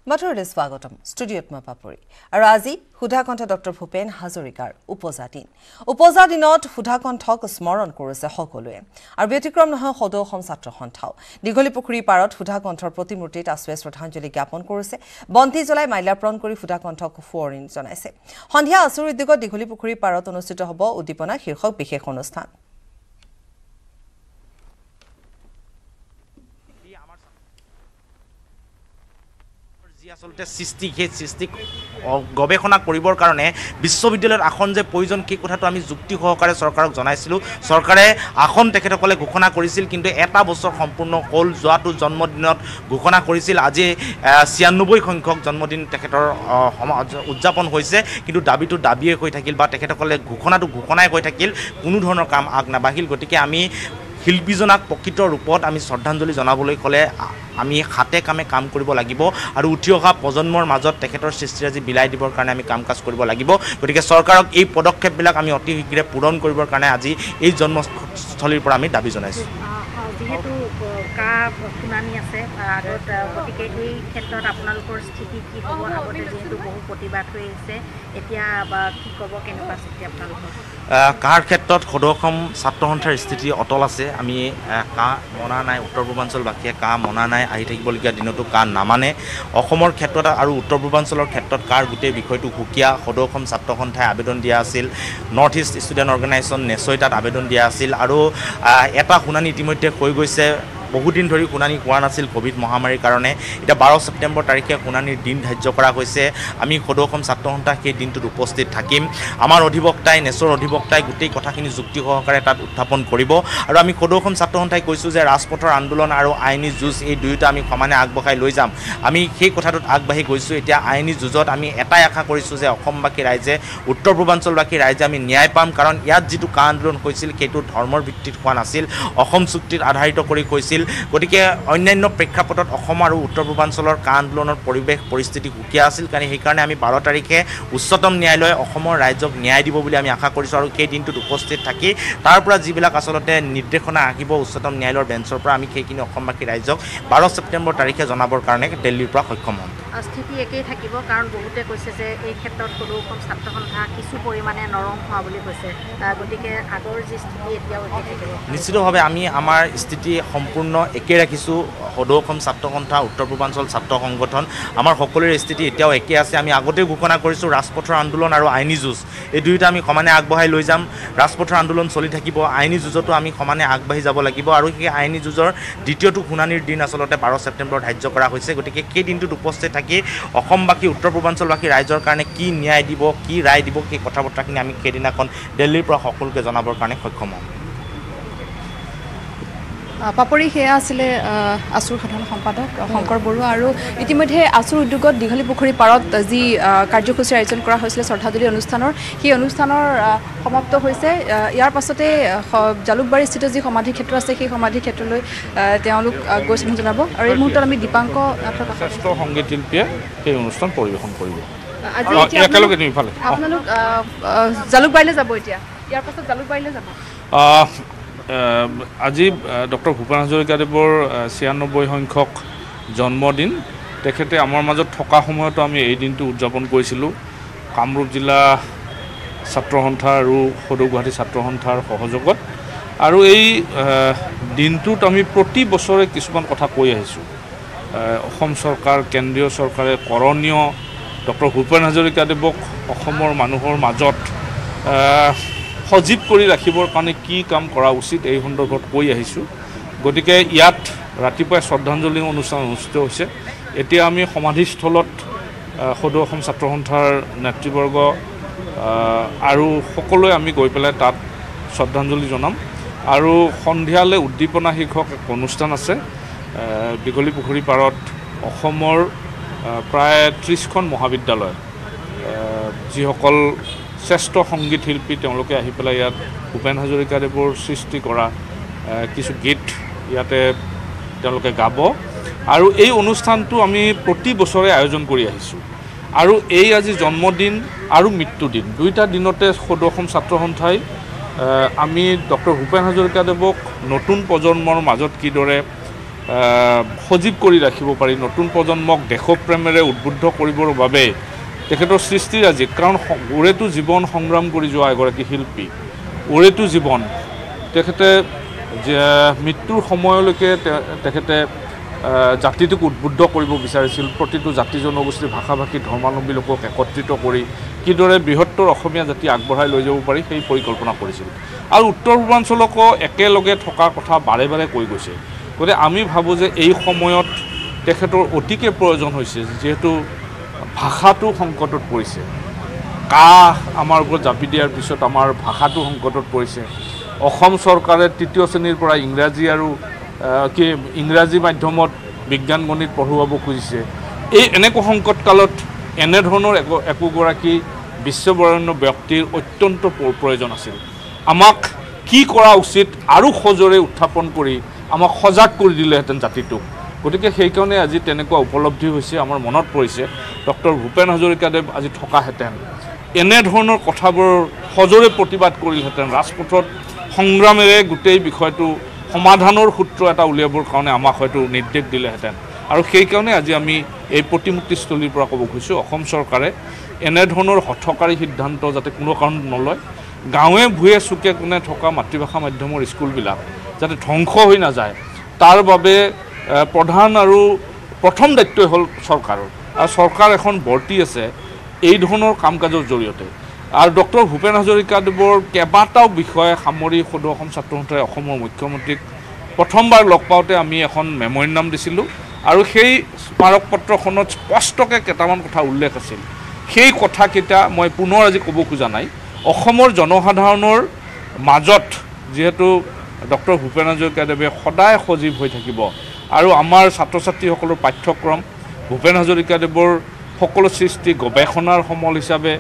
মাথুৰলৈ স্বাগতম ষ্টুডিঅ'ত মই পাপৰি আৰু আজি সুধাকণ্ঠ ডক্টৰ ভূপেন হাজৰিকাৰ উপজা দিনত সুধাকণ্ঠক স্মৰণ কৰিছে সকলোৱে আৰু ব্যতিক্ৰম নহয় সদৌ অসম ছাত্ৰ সন্থাও দীঘলীপুখুৰী পাৰত সুধাকণ্ঠৰ প্ৰতিমূৰ্তিত আছুৱে শ্ৰদ্ধাঞ্জলি জ্ঞাপন কৰিছে বন্তি জ্বলাই মাল্যাৰ্পণ কৰি সুধাকণ্ঠক সোঁৱৰণি জনাইছে সন্ধিয়া আছুৰ উদ্যোগত দীঘলীপুখুৰী পাৰত অনুষ্ঠিত হ'ব উদ্দীপনা শীৰ্ষক বিশেষ অনুষ্ঠান আসলতে সৃষ্টি গৱেষণা কৰিবৰ কাৰণে বিশ্ববিদ্যালয়ৰ আসন যে প্ৰয়োজন সেই কথাটো আমি যুক্তি সহকাৰে চৰকাৰক জনাইছিলোঁ চৰকাৰে আসন তেখেতসকলে ঘোষণা কৰিছিল কিন্তু এটা বছৰ সম্পূৰ্ণ হ'ল যোৱাটো জন্মদিনত ঘোষণা কৰিছিল আজি ৯৬ সংখ্যক জন্মদিন তেখেতৰ উদযাপন হৈছে কিন্তু দাবীটো দাবীয়ে হৈ থাকিল বা তেখেতসকলে ঘোষণাটো ঘোষণাই হৈ থাকিল কোনো ধৰণৰ কাম আগ নাবাঢ়িল গতিকে আমি শিল্পীজনাক প্ৰকৃত ৰূপত আমি শ্ৰদ্ধাঞ্জলি জনাবলৈ হ'লে আমি হাতে কামে কাম কৰিব লাগিব আৰু উঠি অহা প্ৰজন্মৰ মাজত তেখেতৰ সৃষ্টিৰাজি বিলাই দিবৰ কাৰণে আমি কাম কাজ কৰিব লাগিব গতিকে চৰকাৰক এই পদক্ষেপবিলাক আমি অতি শীঘ্ৰে পূৰণ কৰিবৰ কাৰণে আজি এই জন্মস্থলীৰ পৰা আমি দাবী জনাইছোঁ যেহেতু শুনানি আছে আগত গতিকে এই ক্ষেত্ৰত আপোনালোকৰ স্থিতি কি হ'ব আগতে যেহেতু বহু প্ৰতিবাদ হৈ আহিছে এতিয়া কি ক'ব কেনেকুৱা স্থিতি আপোনালোকৰ কাৰ ক্ষেত্ৰত সদৌ অসম ছাত্ৰ সন্থাৰ স্থিতি অটল আছে আমি কা মনা নাই উত্তৰ পূৰ্বাঞ্চলবাসীয়ে কা মনা নাই আহি থাকিবলগীয়া দিনতো কা নামানে অসমৰ ক্ষেত্ৰত আৰু উত্তৰ পূৰ্বাঞ্চলৰ ক্ষেত্ৰত কাৰ গোটেই বিষয়টো সুকীয়া সদৌ অসম ছাত্ৰ সন্থাই আবেদন দিয়া আছিল নৰ্থ ইষ্ট ষ্টুডেণ্ট অৰ্গেনাইজেশ্যন নেচৈ তাত আবেদন দিয়া আছিল আৰু এটা শুনানি ইতিমধ্যে হৈ গৈছে বহুদিন ধৰি শুনানি হোৱা নাছিল কোভিড মহামাৰীৰ কাৰণে এতিয়া 12 ছেপ্টেম্বৰ তাৰিখে শুনানিৰ দিন ধাৰ্য কৰা হৈছে আমি সদৌ অসম ছাত্ৰ সন্থা সেই দিনটোত উপস্থিত থাকিম আমাৰ অধিবক্তাই নেচৰ অধিবক্তাই গোটেই কথাখিনি যুক্তি সহকাৰে তাত উত্থাপন কৰিব আৰু আমি সদৌ অসম ছাত্ৰ সন্থাই কৈছোঁ যে ৰাজপথৰ আন্দোলন আৰু আইনী যুঁজ এই দুয়োটা আমি সমানে আগবঢ়াই লৈ যাম আমি সেই কথাটোত আগবাঢ়ি গৈছোঁ এতিয়া আইনী যুঁজত আমি এটাই আশা কৰিছোঁ যে অসমবাসী ৰাইজে উত্তৰ পূৰ্বাঞ্চলবাসী ৰাইজে আমি ন্যায় পাম কাৰণ ইয়াত যিটো কা আন্দোলন হৈছিল সেইটো ধৰ্মৰ ভিত্তিত হোৱা নাছিল অসম চুক্তিত আধাৰিত কৰি হৈছিল গতিকে অন্যান্য প্ৰেক্ষাপটত অসম আৰু উত্তৰ পূৰ্বাঞ্চলৰ কা আন্দোলনৰ পৰিৱেশ পৰিস্থিতি সুকীয়া আছিল কাৰণ সেইকাৰণে আমি 12 তাৰিখে উচ্চতম ন্যায়ালয়ে অসমৰ ৰাইজক ন্যায় দিব বুলি আমি আশা কৰিছোঁ আৰু সেই দিনটোত উপস্থিত থাকি তাৰ পৰা যিবিলাক আচলতে নিৰ্দেশনা আহিব উচ্চতম ন্যায়ালয়ৰ বেঞ্চৰ পৰা আমি সেইখিনি অসমবাসী ৰাইজক 12 ছেপ্টেম্বৰ তাৰিখে জনাবৰ কাৰণে দিল্লীৰ পৰা সক্ষম হ'ম স্থিতি একেই থাকিব কাৰণ বহুতে কৈছে যে এই ক্ষেত্ৰত সদৌ অসম ছাত্ৰ সন্থা কিছু পৰিমাণে নৰম হোৱা বুলি কৈছে গতিকে আগৰ যি স্থিতি এতিয়াও একেই থাকিব নিশ্চিতভাৱে আমি আমাৰ স্থিতি সম্পূৰ্ণ একে ৰাখিছোঁ সদৌ অসম ছাত্ৰ সন্থা উত্তৰ পূৰ্বাঞ্চল ছাত্ৰ সংগঠন আমাৰ সকলোৰে স্থিতি এতিয়াও একে আছে আমি আগতেই ঘোষণা কৰিছোঁ ৰাজপথৰ আন্দোলন আৰু আইনী যুঁজ এই দুয়োটা আমি সমানে আগবঢ়াই লৈ যাম ৰাজপথৰ আন্দোলন চলি থাকিব আইনী যুঁজতো আমি সমানে আগবাঢ়ি যাব লাগিব আৰু সেই আইনী যুঁজৰ দ্বিতীয়টো শুনানিৰ দিন আচলতে 12 ছেপ্টেম্বৰ ধাৰ্য কৰা হৈছে গতিকে সেই দিনটোত উপস্থিত থাকি অসমবাসী উত্তৰ পূৰ্বাঞ্চলবাসী ৰাইজৰ কাৰণে কি ন্যায় দিব কি ৰায় দিব সেই কথা বতৰাখিনি আমি সেইদিনাখন দিল্লীৰ পৰা সকলোকে জনাবৰ কাৰণে সক্ষম হ'ম পাপৰি সেয়া আছিলে আছুৰ সাধাৰণ সম্পাদক শংকৰ বৰুৱা আৰু ইতিমধ্যে আছুৰ উদ্যোগত দীঘলীপুখুৰী পাৰত যি কাৰ্যসূচী আয়োজন কৰা হৈছিলে শ্ৰদ্ধাঞ্জলি অনুষ্ঠানৰ সেই অনুষ্ঠানৰ সমাপ্ত হৈছে ইয়াৰ পাছতে জালুকবাৰী স্থিত যি সমাধি ক্ষেত্ৰ আছে সেই সমাধি ক্ষেত্ৰলৈ তেওঁলোক গৈ শ্ৰদ্ধা জনাব আৰু এই মুহূৰ্তত আমি দীপাংক শ্ৰেষ্ঠ সংগীত শিল্পীয়ে সেই অনুষ্ঠান পৰিৱেশন কৰিব আপোনালোক জালুকবাৰীলৈ যাব এতিয়া ইয়াৰ পাছত জালুকবাৰীলৈ যাব আজি ডক্টৰ ভূপেন হাজৰিকাদেৱৰ ৯৬ সংখ্যক জন্মদিন তেখেতে আমাৰ মাজত থকা সময়তো আমি এই দিনটো উদযাপন কৰিছিলোঁ কামৰূপ জিলা ছাত্ৰ সন্থা আৰু সদৌ গুৱাহাটী ছাত্ৰ সন্থাৰ সহযোগত আৰু এই দিনটোত আমি প্ৰতি বছৰে কিছুমান কথা কৈ আহিছোঁ অসম চৰকাৰ কেন্দ্ৰীয় চৰকাৰে কৰণীয় ডক্টৰ ভূপেন হাজৰিকাদেৱক অসমৰ মানুহৰ মাজত সজীৱ কৰি ৰাখিবৰ কাৰণে কি কাম কৰা উচিত এই সন্দৰ্ভত কৈ আহিছোঁ গতিকে ইয়াত ৰাতিপুৱাই শ্ৰদ্ধাঞ্জলি অনুষ্ঠান অনুষ্ঠিত হৈছে এতিয়া আমি সমাধিস্থলত সদৌ অসম ছাত্ৰ সন্থাৰ নেতৃবৰ্গ আৰু সকলোৱে আমি গৈ পেলাই তাত শ্ৰদ্ধাঞ্জলি জনাম আৰু সন্ধিয়ালৈ উদ্দীপনা শীৰ্ষক এক অনুষ্ঠান আছে দীঘলীপুখুৰী পাৰত অসমৰ প্ৰায় 30খন মহাবিদ্যালয় যিসকল শ্ৰেষ্ঠ সংগীত শিল্পী তেওঁলোকে আহি পেলাই ইয়াত ভূপেন হাজৰিকাদেৱৰ সৃষ্টি কৰা কিছু গীত ইয়াতে তেওঁলোকে গাব আৰু এই অনুষ্ঠানটো আমি প্ৰতি বছৰে আয়োজন কৰি আহিছোঁ আৰু এই আজি জন্মদিন আৰু মৃত্যুদিন দুইটা দিনতে সদৌ অসম ছাত্ৰ সন্থাই আমি ডক্টৰ ভূপেন হাজৰিকাদেৱক নতুন প্ৰজন্মৰ মাজত কিদৰে সজীৱ কৰি ৰাখিব পাৰি নতুন প্ৰজন্মক দেশপ্ৰেমেৰে উদ্বুদ্ধ কৰিবৰ বাবে তেখেতৰ সৃষ্টিৰাজি কাৰণ ওৰেতো জীৱন সংগ্ৰাম কৰি যোৱা এগৰাকী শিল্পী ওৰেতো জীৱন তেখেতে মৃত্যুৰ সময়লৈকে তেখেতে জাতিটোক উদ্বুদ্ধ কৰিব বিচাৰিছিল প্ৰতিটো জাতি জনগোষ্ঠী ভাষা ভাষী ধৰ্মাৱলম্বী লোকক একত্ৰিত কৰি কিদৰে বৃহত্তৰ অসমীয়া জাতি আগবঢ়াই লৈ যাব পাৰি সেই পৰিকল্পনা কৰিছিল আৰু উত্তৰ পূৰ্বাঞ্চলকো একেলগে থকাৰ কথা বাৰে বাৰে কৈ গৈছে গতিকে আমি ভাবোঁ যে এই সময়ত তেখেতৰ অতিকে প্ৰয়োজন হৈছে যিহেতু ভাষাটো সংকটত পৰিছে আমাৰ ওপৰত জাপি দিয়াৰ পিছত আমাৰ ভাষাটো সংকটত পৰিছে অসম চৰকাৰে তৃতীয় শ্ৰেণীৰ পৰা ইংৰাজী মাধ্যমত বিজ্ঞান গণিত পঢ়ুৱাব খুজিছে এই এনেকুৱা সংকটকালত এনেধৰণৰ একোগৰাকী বিশ্ববৰেণ্য ব্যক্তিৰ অত্যন্ত প্ৰয়োজন আছিল আমাক কি কৰা উচিত আৰু সজোৰে উত্থাপন কৰি আমাক সজাগ কৰি দিলেহেঁতেন জাতিটোক গতিকে সেইকাৰণে আজি তেনেকুৱা উপলব্ধি হৈছে আমাৰ মনত পৰিছে ডক্টৰ ভূপেন হাজৰিকাদেৱ আজি থকাহেঁতেন এনেধৰণৰ কথাবোৰ সজোৰে প্ৰতিবাদ কৰিলহেঁতেন ৰাজপথত সংগ্ৰামেৰে গোটেই বিষয়টো সমাধানৰ সূত্ৰ এটা উলিয়াবৰ কাৰণে আমাক হয়তো নিৰ্দেশ দিলেহেঁতেন আৰু সেইকাৰণে আজি আমি এই প্ৰতিমূৰ্তিস্থলীৰ পৰা ক'ব খুজিছোঁ অসম চৰকাৰে এনেধৰণৰ হঠকাৰী সিদ্ধান্ত যাতে কোনো কাৰণত নলয় গাঁৱে ভূঞে চুকে কোণে থকা মাতৃভাষা মাধ্যমৰ স্কুলবিলাক যাতে ধ্বংস হৈ নাযায় তাৰ বাবে প্ৰধান আৰু প্ৰথম দায়িত্বই হ'ল চৰকাৰৰ আৰু চৰকাৰ এখন বৰ্তি আছে এই ধৰণৰ কাম কাজৰ জৰিয়তে আৰু ডক্টৰ ভূপেন হাজৰিকাদেৱৰ কেইবাটাও বিষয়ে সামৰি সদৌ অসম ছাত্ৰ সন্থাই অসমৰ মুখ্যমন্ত্ৰীক প্ৰথমবাৰ লগ পাওঁতে আমি এখন মেম'ৰেণ্ডাম দিছিলোঁ আৰু সেই স্মাৰক পত্ৰখনত স্পষ্টকৈ কেইটামান কথা উল্লেখ আছিল সেই কথাকেইটা মই পুনৰ আজি ক'ব খোজা নাই অসমৰ জনসাধাৰণৰ মাজত যিহেতু ডক্টৰ ভূপেন হাজৰিকাদেৱে সদায় সজীৱ হৈ থাকিব আৰু আমাৰ ছাত্ৰ ছাত্ৰীসকলৰ পাঠ্যক্ৰম ভূপেন হাজৰিকাদেৱৰ সকলো সৃষ্টি গৱেষণাৰ সমল হিচাপে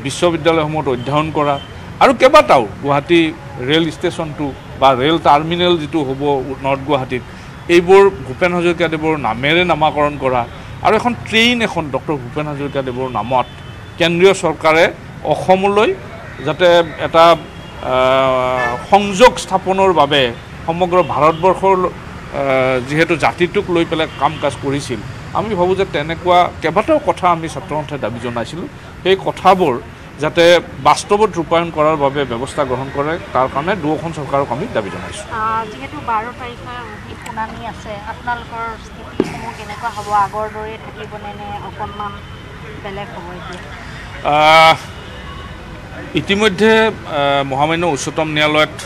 বিশ্ববিদ্যালয়সমূহত অধ্যয়ন কৰা আৰু কেইবাটাও গুৱাহাটী ৰেল ষ্টেচনটো বা ৰেল টাৰ্মিনেল যিটো হ'ব নৰ্থ গুৱাহাটীত এইবোৰ ভূপেন হাজৰিকাদেৱৰ নামেৰে নামাকৰণ কৰা আৰু এখন ট্ৰেইন এখন ডক্টৰ ভূপেন হাজৰিকাদেৱৰ নামত কেন্দ্ৰীয় চৰকাৰে অসমলৈ যাতে এটা সংযোগ স্থাপনৰ বাবে সমগ্ৰ ভাৰতবৰ্ষৰ যিহেতু জাতিটোক লৈ পেলাই কাম কাজ কৰিছিল আমি ভাবোঁ যে তেনেকুৱা কেইবাটাও কথা আমি ছাত্ৰ সন্থাই দাবী জনাইছিলোঁ সেই কথাবোৰ যাতে বাস্তৱত ৰূপায়ণ কৰাৰ বাবে ব্যৱস্থা গ্ৰহণ কৰে তাৰ কাৰণে দুয়োখন চৰকাৰক আমি দাবী জনাইছোঁ যিহেতু 12 তাৰিখে শুনানি আছে আপোনালোকৰ স্থিতিসমূহ কেনেকুৱা হ'ব আগৰ দৰে থাকিবনে নে অকণমান বেলেগ হ'ব এতিয়া ইতিমধ্যে মহামান্য উচ্চতম ন্যায়ালয়ত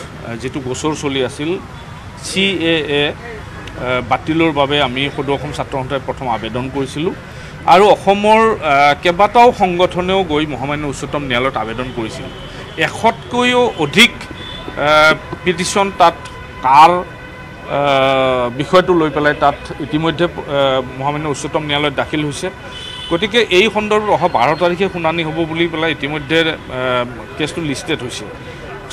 যেটো গোচৰ চলি আছিল CAA বাতিলৰ বাবে আমি সদৌ অসম ছাত্ৰ সন্থাই প্ৰথম আবেদন কৰিছিলোঁ আৰু অসমৰ কেইবাটাও সংগঠনেও গৈ মহামান্য উচ্চতম ন্যায়ালয়ত আবেদন কৰিছিল 100কৈও অধিক পিটিশ্যন তাত কাৰ বিষয়টো লৈ পেলাই তাত ইতিমধ্যে মহামান্য উচ্চতম ন্যায়ালয়ত দাখিল হৈছে গতিকে এই সন্দৰ্ভত অহা 12 তাৰিখে শুনানি হ'ব বুলি পেলাই ইতিমধ্যে কেছটো লিষ্টেড হৈছে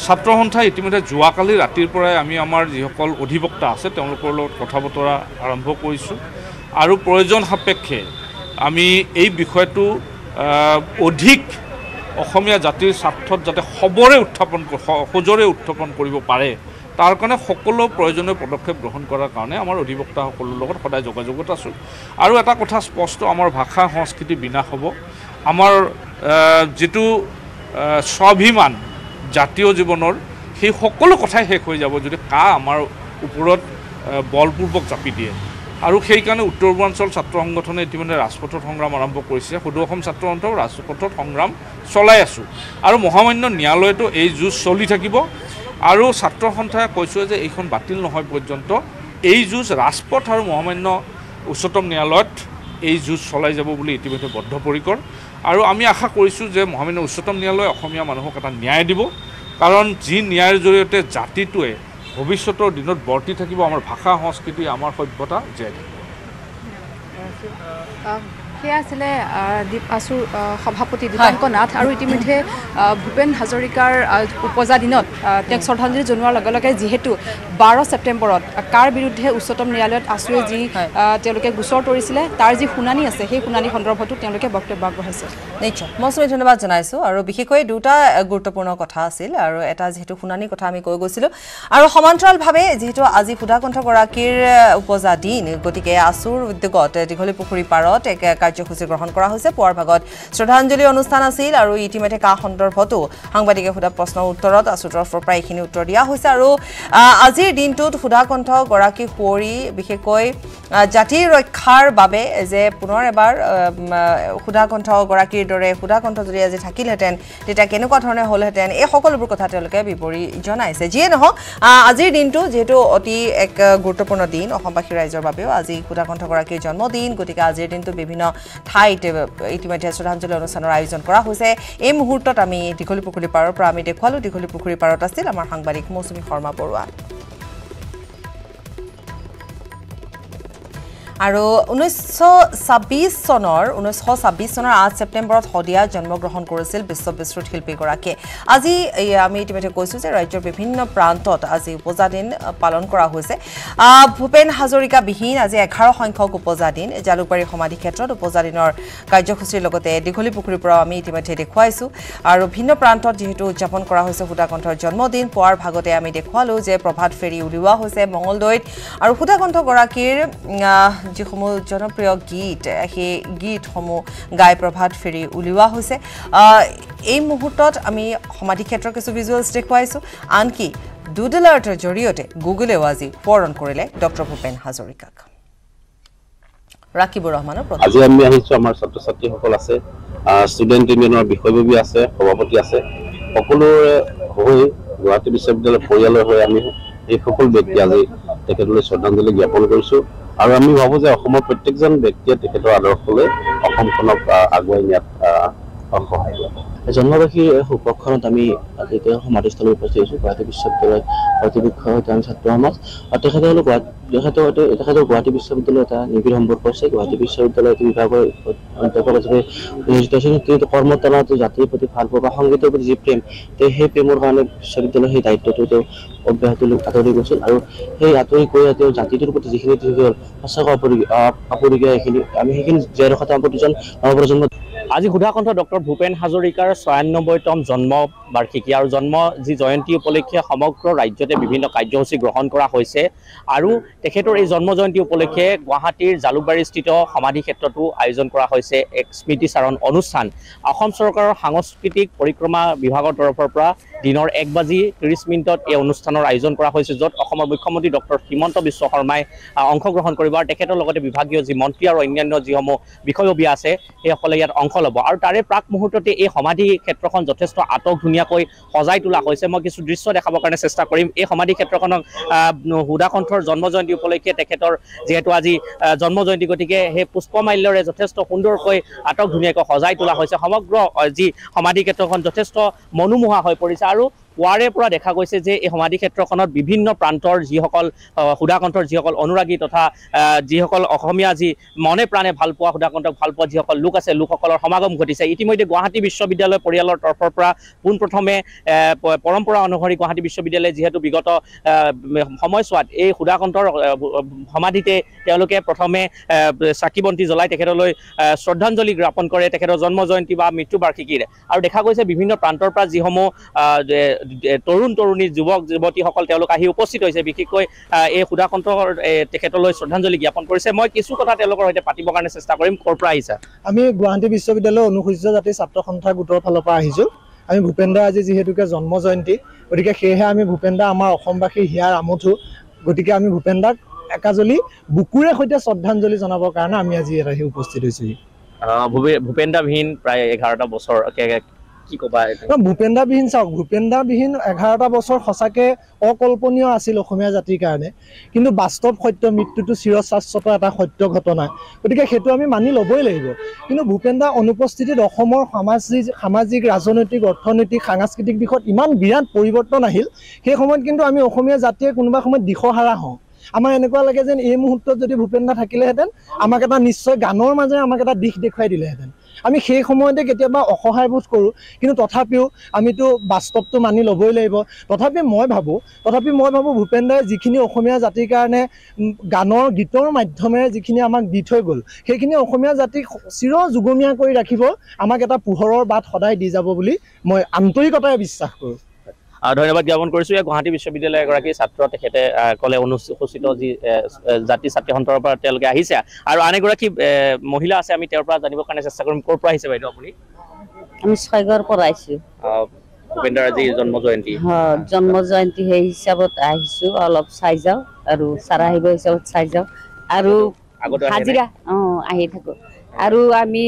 ছাত্ৰ সন্থাই ইতিমধ্যে যোৱাকালি ৰাতিৰ পৰাই আমি আমাৰ যিসকল অধিবক্তা আছে তেওঁলোকৰ লগত কথা বতৰা আৰম্ভ কৰিছোঁ আৰু প্ৰয়োজন সাপেক্ষে আমি এই বিষয়টো অধিক অসমীয়া জাতিৰ স্বাৰ্থত যাতে সজোৰে উত্থাপন কৰিব পাৰে তাৰ কাৰণে সকলো প্ৰয়োজনীয় পদক্ষেপ গ্ৰহণ কৰাৰ কাৰণে আমাৰ অধিবক্তাসকলৰ লগত সদায় যোগাযোগত আছোঁ আৰু এটা কথা স্পষ্ট আমাৰ ভাষা সংস্কৃতি বিনাশ হ'ব আমাৰ যেটো স্বাভিমান জাতীয় জীৱনৰ সেই সকলো কথাই শেষ হৈ যাব যদি আমাৰ ওপৰত বলপূৰ্বক চাপি দিয়ে আৰু সেইকাৰণে উত্তৰ পূৰ্বাঞ্চল ছাত্ৰ সংগঠনে ইতিমধ্যে ৰাজপথত সংগ্ৰাম আৰম্ভ কৰিছে সদৌ অসম ছাত্ৰ সন্থাও ৰাজপথত সংগ্ৰাম চলাই আছোঁ আৰু মহামান্য ন্যায়ালয়তো এই যুঁজ চলি থাকিব আৰু ছাত্ৰ সন্থাই কৈছে যে এইখন বাতিল নহয় পৰ্যন্ত এই যুঁজ ৰাজপথ আৰু মহামান্য উচ্চতম ন্যায়ালয়ত এই যুঁজ চলাই যাব বুলি ইতিমধ্যে বদ্ধপৰিকৰ আৰু আমি আশা কৰিছোঁ যে মহামান্য উচ্চতম ন্যায়ালয়ে অসমীয়া মানুহক এটা ন্যায় দিব কাৰণ যি ন্যায়ৰ জৰিয়তে জাতিটোৱে ভৱিষ্যতৰ দিনত বৰ্তি থাকিব আমাৰ ভাষা সংস্কৃতি আমাৰ সভ্যতা জীয়াই থাকিব সেয়া আছিলে আছুৰ সভাপতি দীপাংক নাথ আৰু ইতিমধ্যে ভূপেন হাজৰিকাৰ উপজা দিনত তেওঁক শ্ৰদ্ধাঞ্জলি জনোৱাৰ লগে লগে যিহেতু 12 ছেপ্টেম্বৰত কাৰ বিৰুদ্ধে উচ্চতম ন্যায়ালয়ত আছুৱে যি তেওঁলোকে গোচৰ তৰিছিলে তাৰ যি শুনানি আছে সেই শুনানি সন্দৰ্ভতো তেওঁলোকে বক্তব্য আগবঢ়াইছে নিশ্চয় মৌচুমী ধন্যবাদ জনাইছোঁ আৰু বিশেষকৈ দুটা গুৰুত্বপূৰ্ণ কথা আছিল আৰু এটা যিহেতু শুনানি কথা আমি কৈ গৈছিলোঁ আৰু সমান্তৰালভাৱে যিহেতু আজি সুধাকণ্ঠগৰাকীৰ উপজা দিন গতিকে আছুৰ উদ্যোগত দীঘলী পুখুৰী পাৰত এক কাৰ্যসূচী গ্ৰহণ কৰা হৈছে পুৱাৰ ভাগত শ্ৰদ্ধাঞ্জলি অনুষ্ঠান আছিল আৰু ইতিমধ্যে কা সন্দৰ্ভতো সাংবাদিকে সোধা প্ৰশ্নৰ উত্তৰত আছুৰ তৰফৰ পৰা এইখিনি উত্তৰ দিয়া হৈছে আৰু আজিৰ দিনটোত সুধাকণ্ঠগৰাকী সুঁৱৰি বিশেষকৈ জাতিৰ ৰক্ষাৰ বাবে যে পুনৰ এবাৰ সুধাকণ্ঠগৰাকীৰ দৰে সুধাকণ্ঠ যদি আজি থাকিলহেঁতেন তেতিয়া কেনেকুৱা ধৰণে হ'লহেঁতেন এই সকলোবোৰ কথা তেওঁলোকে বিৱৰি জনাইছে যিয়ে নহওক আজিৰ দিনটো যিহেতু অতি এক গুৰুত্বপূৰ্ণ দিন অসমবাসী ৰাইজৰ বাবেও আজি সুধাকণ্ঠগৰাকীৰ জন্মদিন গতিকে আজিৰ দিনটো বিভিন্ন ঠাইত ইতিমধ্যে শ্ৰদ্ধাঞ্জলি অনুষ্ঠানৰ আয়োজন কৰা হৈছে এই মুহূৰ্তত আমি দীঘলী পুখুৰী পাৰৰ পৰা আমি দেখুৱালোঁ দীঘলী পুখুৰী পাৰত আছিল আমাৰ সাংবাদিক মৌচুমী শৰ্মা বৰুৱা আৰু 1926 চনৰ 8 ছেপ্টেম্বৰত শদিয়া জন্মগ্ৰহণ কৰিছিল বিশ্ববিশ্ৰুত শিল্পীগৰাকীয়ে আজি আমি ইতিমধ্যে কৈছোঁ যে ৰাজ্যৰ বিভিন্ন প্ৰান্তত আজি উপজা দিন পালন কৰা হৈছে ভূপেন হাজৰিকা বিহীন আজি 11 সংখ্যক উপজা দিন জালুকবাৰী সমাধি ক্ষেত্ৰত উপজা দিনৰ কাৰ্যসূচীৰ লগতে দীঘলী পুখুৰীৰ পৰা আমি ইতিমধ্যে দেখুৱাইছোঁ আৰু ভিন্ন প্ৰান্তত যিহেতু উদযাপন কৰা হৈছে সুধাকণ্ঠৰ জন্মদিন পুৱাৰ ভাগতে আমি দেখুৱালোঁ যে প্ৰভাত ফেৰী উলিওৱা হৈছে মঙলদৈত আৰু সুধাকণ্ঠগৰাকীৰ যিসমূহ জনপ্ৰিয় গীত সেই গীতসমূহ গাই প্ৰভাত ফেৰী উলিওৱা হৈছে এই মুহূৰ্তত আমি সমাধি ক্ষেত্ৰৰ কিছু ভিজুৱেলছ দেখুৱাইছোঁ আনকি ডুডল আৰ্টৰ জৰিয়তে গুগলেও আজি সোঁৱৰণ কৰিলে ডক্টৰ ভূপেন হাজৰিকাক ৰাকিবুৰ ৰহমানৰ আজি আমি আহিছোঁ আমাৰ ছাত্ৰ ছাত্ৰীসকল আছে ষ্টুডেণ্ট ইউনিয়নৰ বিষয়ববী আছে সভাপতি আছে সকলোৰে হৈ গুৱাহাটী বিশ্ববিদ্যালয়ৰ পৰিয়ালৰ হৈ আমি এই সকলো ব্যক্তি আজি তেখেতলৈ শ্ৰদ্ধাঞ্জলি জ্ঞাপন কৰিছোঁ আৰু আমি ভাবো যে অসমৰ প্ৰত্যেকজন ব্যক্তিয়ে তেখেতৰ আদৰ্শলৈ অসমখনক আগুৱাই নিয়াত সহায় কৰিব জন্মবাৰ্ষিকীৰ শোকক্ষণত আমি আজি সমাধিস্থলত উপস্থিত হৈছোঁ গুৱাহাটী বিশ্ববিদ্যালয়ৰ কৰ্তৃপক্ষ সৈতে আমি ছাত্ৰ সমাজ আৰু তেখেতৰ গুৱাহাটী বিশ্ববিদ্যালয়ৰ এটা নিবিড় সম্পৰ্ক আছে গুৱাহাটী বিশ্ববিদ্যালয়ৰ বিভাগৰ অধ্যাপক হিচাপে নিয়োজিত হৈছিল কিন্তু কৰ্মতলাত জাতিৰ প্ৰতি ভাল পোৱা বা সংগীতৰ প্ৰতি যি প্ৰেম সেই প্ৰেমৰ কাৰণে বিশ্ববিদ্যালয়ৰ সেই দায়িত্বটো তেওঁ অব্যাহত আঁতৰি গৈছিল আৰু সেই আঁতৰি গৈ তেওঁ জাতিটোৰ প্ৰতি যিখিনি সঁচাকৈ আপুৰুগীয়া আমি সেইখিনি জীয়াই ৰখাটো আমাৰ প্ৰতিজন নৱপ্ৰজন্ম আজি সুধাকণ্ঠ ডক্টৰ ভূপেন হাজৰিকাৰ ৯৬তম জন্ম বাৰ্ষিকী আৰু জন্ম যি জয়ন্তী উপলক্ষে সমগ্ৰ ৰাজ্যতে বিভিন্ন কাৰ্যসূচী গ্ৰহণ কৰা হৈছে আৰু তেখেতৰ এই জন্ম জয়ন্তী উপলক্ষে গুৱাহাটীৰ জালুকবাৰীস্থিত সমাধি ক্ষেত্ৰতো আয়োজন কৰা হৈছে এক স্মৃতিচাৰণ অনুষ্ঠান অসম চৰকাৰৰ সাংস্কৃতিক পৰিক্ৰমা বিভাগৰ তৰফৰ পৰা দিনৰ 1:30 এই অনুষ্ঠানৰ আয়োজন কৰা হৈছে য'ত অসমৰ মুখ্যমন্ত্ৰী ডক্টৰ হিমন্ত বিশ্ব শৰ্মাই অংশগ্ৰহণ কৰিব আৰু তেখেতৰ লগতে বিভাগীয় যি মন্ত্ৰী আৰু অন্যান্য যিসমূহ বিষয়ববী আছে সেইসকলে ইয়াত অংশ ল'ব আৰু তাৰে প্ৰাক মুহূৰ্ততে এই সমাধি ক্ষেত্ৰখন যথেষ্ট আটকধুনীয়াকৈ সজাই তোলা হৈছে মই কিছু দৃশ্য দেখাবৰ কাৰণে চেষ্টা কৰিম এই সমাধি ক্ষেত্ৰখনক সুধাকণ্ঠৰ জন্ম জয়ন্তী উপলক্ষে তেখেতৰ যিহেতু আজি জন্ম জয়ন্তী গতিকে সেই পুষ্পমাল্যৰে যথেষ্ট সুন্দৰকৈ আটকধুনীয়াকৈ সজাই তোলা হৈছে সমগ্ৰ যি সমাধি ক্ষেত্ৰখন যথেষ্ট মনোমোহা হৈ পৰিছে আৰু পুৱাৰে পৰা দেখা গৈছে যে এই সমাধি ক্ষেত্ৰখনত বিভিন্ন প্ৰান্তৰ যিসকল সুধাকণ্ঠৰ যিসকল অনুৰাগী তথা যিসকল অসমীয়া যি মনে প্ৰাণে ভাল পোৱা সুধাকণ্ঠক ভাল পোৱা যিসকল লোক আছে লোকসকলৰ সমাগম ঘটিছে ইতিমধ্যে গুৱাহাটী বিশ্ববিদ্যালয় পৰিয়ালৰ তৰফৰ পৰা পোনপ্ৰথমে পৰম্পৰা অনুসৰি গুৱাহাটী বিশ্ববিদ্যালয়ে যিহেতু বিগত সময়ছোৱাত এই সুধাকণ্ঠৰ সমাধিতে তেওঁলোকে প্ৰথমে চাকি বন্তি জ্বলাই তেখেতলৈ শ্ৰদ্ধাঞ্জলি জ্ঞাপন কৰে তেখেতৰ জন্ম জয়ন্তী বা মৃত্যু বাৰ্ষিকীৰ আৰু দেখা গৈছে বিভিন্ন প্ৰান্তৰ পৰা যিসমূহ তৰুণ তৰুণী যুৱক যুৱতীসকল তেওঁলোক আহি উপস্থিত হৈছে বিশেষকৈ এই সুধাকণ্ঠৰ তেখেতলৈ শ্ৰদ্ধাঞ্জলি জ্ঞাপন কৰিছে মই কিছু কথা তেওঁলোকৰ সৈতে পাতিবৰ কাৰণে চেষ্টা কৰিম ক'ৰ পৰা আহিছা আমি গুৱাহাটী বিশ্ববিদ্যালয়ৰ অনুসূচিত জাতি ছাত্ৰ সন্থা গোটৰ ফালৰ পৰা আহিছোঁ আমি ভূপেন দা আজি যিহেতুকে জন্ম জয়ন্তী গতিকে সেয়েহে আমি ভূপেন দা আমাৰ অসমবাসীৰ হিয়াৰ আমঠু গতিকে আমি ভূপেন দাক একাজলি বুকুৰে সৈতে শ্ৰদ্ধাঞ্জলি জনাবৰ কাৰণে আমি আজি ইয়াত আহি উপস্থিত হৈছোঁ ভূপেন দা বিহীন প্ৰায় 11টা বছৰ কি ক'বা ভূপেন দা বিহীন চাওক ভূপেন দা বিহীন 11টা বছৰ সঁচাকৈ অকল্পনীয় আছিল অসমীয়া জাতিৰ কাৰণে কিন্তু বাস্তৱ সত্য মৃত্যুটো চিৰশাশ্বত এটা সত্য ঘটনা গতিকে সেইটো আমি মানি ল'বই লাগিব কিন্তু ভূপেন দাৰ অনুপস্থিতিত অসমৰ সামাজিক ৰাজনৈতিক অৰ্থনৈতিক সাংস্কৃতিক দিশত ইমান বিৰাট পৰিৱৰ্তন আহিল সেই সময়ত কিন্তু আমি অসমীয়া জাতিয়ে কোনোবা সময়ত দিশহাৰা হওঁ আমাৰ এনেকুৱা লাগে যেন এই মুহূৰ্তত যদি ভূপেন দা থাকিলেহেঁতেন আমাক এটা নিশ্চয় গানৰ মাজেৰে আমাক এটা দিশ দেখুৱাই দিলেহেঁতেন। আমি সেই সময়তে কেতিয়াবা অসহায় বোধ কৰোঁ, কিন্তু তথাপিও আমিতো বাস্তৱটো মানি ল'বই লাগিব। তথাপি মই ভাবোঁ ভূপেন দাই যিখিনি অসমীয়া জাতিৰ কাৰণে গানৰ গীতৰ মাধ্যমেৰে যিখিনি আমাক দি থৈ গ'ল, সেইখিনি অসমীয়া জাতিক চিৰ যুগমীয়া কৰি ৰাখিব, আমাক এটা পোহৰৰ বাট সদায় দি যাব বুলি মই আন্তৰিকতাৰে বিশ্বাস কৰোঁ। ধন্যবাদ জ্ঞাপন কৰিছোঁ। গুৱাহাটী বিশ্ববিদ্যালয়ৰ এগৰাকী ছাত্ৰ, তেখেতে ক'লে অনুসূচিত যি জাতি ছাত্ৰী সন্থাৰ পৰা তেওঁলোকে আহিছে, আৰু আন এগৰাকী মহিলা আছে, আমি তেওঁৰ পৰা জানিবৰ কাৰণে চেষ্টা কৰিম। ক'ৰ পৰা আহিছে বাইদেউ আপুনি? আমি ছয়গড়ৰ পৰা আহিছোঁ। ভূপেন দাৰ আজি জন্ম জয়ন্তী, জন্ম জয়ন্তী সেই হিচাপত আহিছোঁ, অলপ চাই যাওঁ আৰু চাৰা আহিব হিচাপত চাই যাওঁ আৰু হাজিৰা আহি থাকোঁ। আৰু আমি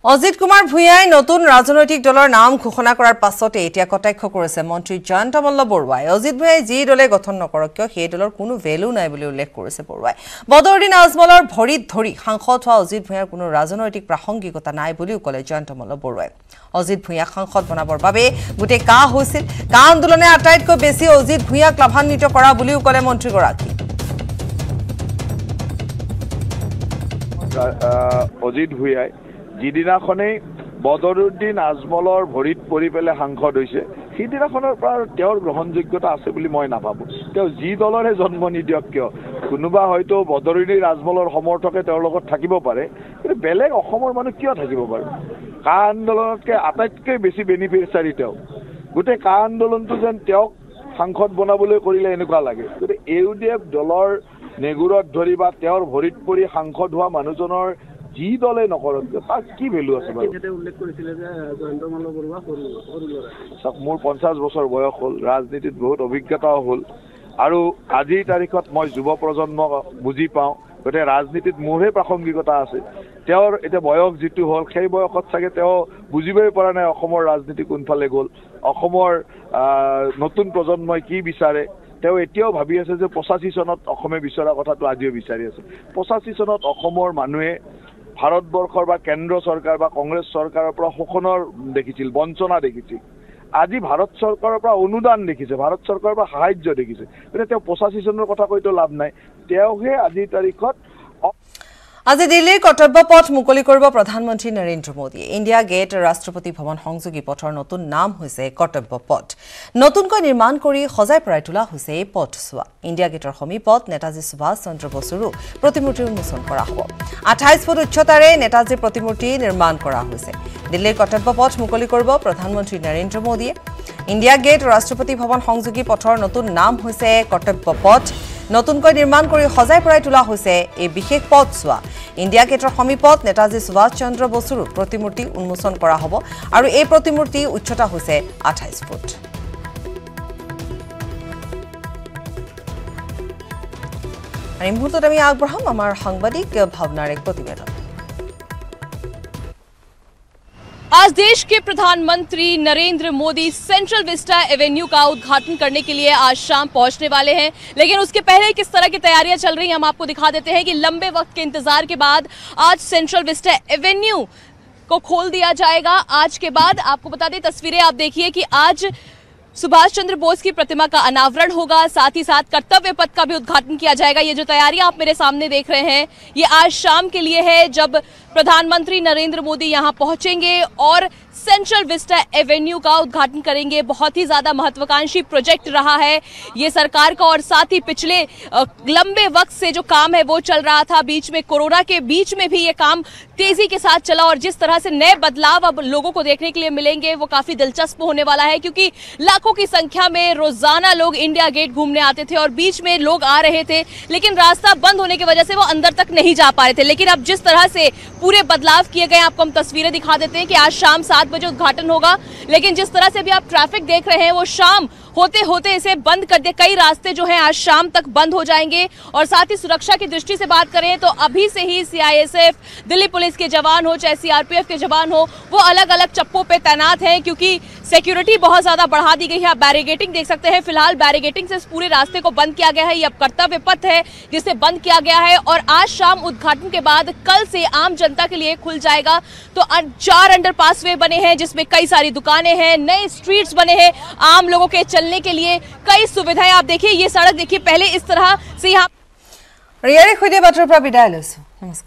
অজিত কুমাৰ ভূঞাই নতুন ৰাজনৈতিক দলৰ নাম ঘোষণা কৰাৰ পাছতে এতিয়া কটাক্ষ কৰিছে মন্ত্ৰী জয়ন্ত মল্ল বৰুৱাই। অজিত ভূঞাই যি দলে গঠন নকৰক কিয় সেই দলৰ কোনো ভেলু নাই বুলি উল্লেখ কৰিছে বৰুৱাই। বদৰুদ্দিন আজমলৰ ভৰিত ধৰি সাংসদ হোৱা অজিত ভূঞাৰ কোনো ৰাজনৈতিক প্ৰাসংগিকতা নাই বুলিও ক'লে জয়ন্ত মল্ল বৰুৱাই। অজিত ভূঞাক সাংসদ বনাবৰ বাবে গোটেই কা হৈছিল, কা আন্দোলনে আটাইতকৈ বেছি অজিত ভূঞাক লাভান্বিত কৰা বুলিও ক'লে মন্ত্ৰীগৰাকী। অজিত ভূঞাই যিদিনাখনেই বদৰুদ্দিন আজমলৰ ভৰিত পৰি পেলাই সাংসদ হৈছে, সিদিনাখনৰ পৰা তেওঁৰ গ্ৰহণযোগ্যতা আছে বুলি মই নাভাবোঁ। তেওঁ যি দলৰে জন্ম নিদিয়ক কিয়, কোনোবা হয়তো বদৰুদ্দিন আজমলৰ সমৰ্থকে তেওঁৰ লগত থাকিব পাৰে, কিন্তু বেলেগ অসমৰ মানুহ কিয় থাকিব বাৰু? কা আন্দোলনতকৈ আটাইতকৈ বেছি বেনিফিচিয়াৰী তেওঁ। গোটেই কা আন্দোলনটো যেন তেওঁক সাংসদ বনাবলৈ কৰিলে এনেকুৱা লাগে। গতিকে UDF দলৰ নেগুৰত ধৰি বা তেওঁৰ ভৰিত পৰি সাংসদ হোৱা মানুহজনৰ যি দলে নকৰক তাক কি ভেলু আছে বাৰু? উল্লেখ কৰিছিলে যে জয়ন্ত মল্ল বৰুৱা সৰু ল'ৰা। চাওক, মোৰ 50 বছৰ বয়স হ'ল, ৰাজনীতিত বহুত অভিজ্ঞতাও হ'ল, আৰু আজিৰ তাৰিখত মই যুৱ প্ৰজন্মক বুজি পাওঁ। গতিকে ৰাজনীতিত মোৰহে প্ৰাসংগিকতা আছে। তেওঁৰ এতিয়া বয়স যিটো হ'ল, সেই বয়সত চাগে তেওঁ বুজিবই পৰা নাই অসমৰ ৰাজনীতি কোনফালে গ'ল, অসমৰ নতুন প্ৰজন্মই কি বিচাৰে। তেওঁ এতিয়াও ভাবি আছে যে 85 চনত অসমে বিচৰা কথাটো আজিও বিচাৰি আছে। 85 চনত অসমৰ মানুহে ভাৰতবৰ্ষৰ বা কেন্দ্ৰ চৰকাৰ বা কংগ্ৰেছ চৰকাৰৰ পৰা শোষণৰ দেখিছিল, বঞ্চনা দেখিছিল। আজি ভাৰত চৰকাৰৰ পৰা অনুদান দেখিছে, ভাৰত চৰকাৰৰ পৰা সাহায্য দেখিছে। গতিকে তেওঁ 85 চনৰ কথা কৈতো লাভ নাই। তেওঁহে আজিৰ তাৰিখত আজি দিল্লীৰ কৰ্তব্য পথ মুকলি কৰিব প্ৰধানমন্ত্ৰী নৰেন্দ্ৰ মোদীয়ে। ইণ্ডিয়া গেট ৰাষ্ট্ৰপতি ভৱন সংযোগী পথৰ নতুন নাম হৈছে কৰ্তব্য পথ। নতুনকৈ নিৰ্মাণ কৰি সজাই পৰাই তোলা হৈছে এই পথছোৱা। ইণ্ডিয়া গেটৰ সমীপত নেতাজী সুভাষ চন্দ্ৰ বসুৰো প্ৰতিমূৰ্তি উন্মোচন কৰা হ'ব। 28 ফুট উচ্চতাৰে নেতাজীৰ প্ৰতিমূৰ্তি নিৰ্মাণ কৰা হৈছে। দিল্লীৰ কৰ্তব্য পথ মুকলি কৰিব প্ৰধানমন্ত্ৰী নৰেন্দ্ৰ মোদীয়ে। ইণ্ডিয়া গেট ৰাষ্ট্ৰপতি ভৱন সংযোগী পথৰ নতুন নাম হৈছে কৰ্তব্য পথ। নতুনকৈ নিৰ্মাণ কৰি সজাই পৰাই তোলা হৈছে এই বিশেষ পথছোৱা। ইণ্ডিয়া গেটৰ সমীপত নেতাজী সুভাষ চন্দ্ৰ বসুৰো প্ৰতিমূৰ্তি উন্মোচন কৰা হ'ব, আৰু এই প্ৰতিমূৰ্তি উচ্চতা হৈছে 28 ফুট। এই মুহূৰ্তত আমি আগবঢ়াম আমাৰ সাংবাদিক ভাৱনাৰ এক প্ৰতিবেদন। आज देश के प्रधानमंत्री Narendra Modi central Vista Avenue का उद्घाटन करने के लिए आज शाम पहुंचने वाले हैं, लेकिन उसके पहले किस तरह की तैयारियां चल रही हैं हम आपको दिखा देते हैं कि लंबे वक्त के इंतजार के बाद आज सेंट्रल विस्टा एवेन्यू को खोल दिया जाएगा। आज के बाद आपको बता दें, तस्वीरें आप देखिए कि आज सुभाष चंद्र बोस की प्रतिमा का अनावरण होगा, साथ ही साथ कर्तव्य पथ का भी उद्घाटन किया जाएगा। ये जो तैयारियां आप मेरे सामने देख रहे हैं, ये आज शाम के लिए है, जब प्रधानमंत्री नरेंद्र मोदी यहां पहुंचेंगे और सेंट्रल विस्टा एवेन्यू का उद्घाटन करेंगे। बहुत ही ज्यादा महत्वाकांक्षी प्रोजेक्ट रहा है ये सरकार का, और साथ ही पिछले लंबे वक्त से जो काम है वो चल रहा था। बीच में कोरोना के बीच में भी ये काम तेजी के साथ चला, और जिस तरह से नए बदलाव अब लोगों को देखने के लिए मिलेंगे वो काफी दिलचस्प होने वाला है, क्योंकि लाखों की संख्या में रोजाना लोग इंडिया गेट घूमने आते थे और बीच में लोग आ रहे थे, लेकिन रास्ता बंद होने की वजह से वो अंदर तक नहीं जा पा रहे थे। लेकिन अब जिस तरह से पूरे बदलाव किए गए, आपको हम तस्वीरें दिखा देते हैं कि आज शाम 7 बजे उद्घाटन होगा, लेकिन जिस तरह से भी आप ट्रैफिक देख रहे हैं वो शाम होते होते इसे बंद कर दे। कई रास्ते जो हैं आज शाम तक बंद हो जाएंगे। और साथ ही सुरक्षा की दृष्टि से बात करें तो अभी से ही CISF, दिल्ली पुलिस के जवान हो चाहे CRPF के जवान हो, वो अलग अलग चप्पों पे तैनात हैं, क्योंकि सिक्योरिटी बहुत ज्यादा बढ़ा दी गई है। आप बैरिगेटिंग देख सकते हैं, फिलहाल बैरिगेटिंग से इस पूरे रास्ते को बंद किया गया है। ये अब कर्तव्य पथ है जिसे बंद किया गया है, और आज शाम उद्घाटन के बाद कल से आम जनता के लिए खुल जाएगा। तो 4 अंडरपास वे बने हैं जिसमें कई सारी दुकानें हैं, नए स्ट्रीट्स बने हैं आम लोगों के चलने के लिए कई सुविधाएं। आप देखिए ये सड़क देखिए, पहले इस तरह से यहाँ रियारी खुदे बाटर पर विदाय লৈছো। नमस्कार।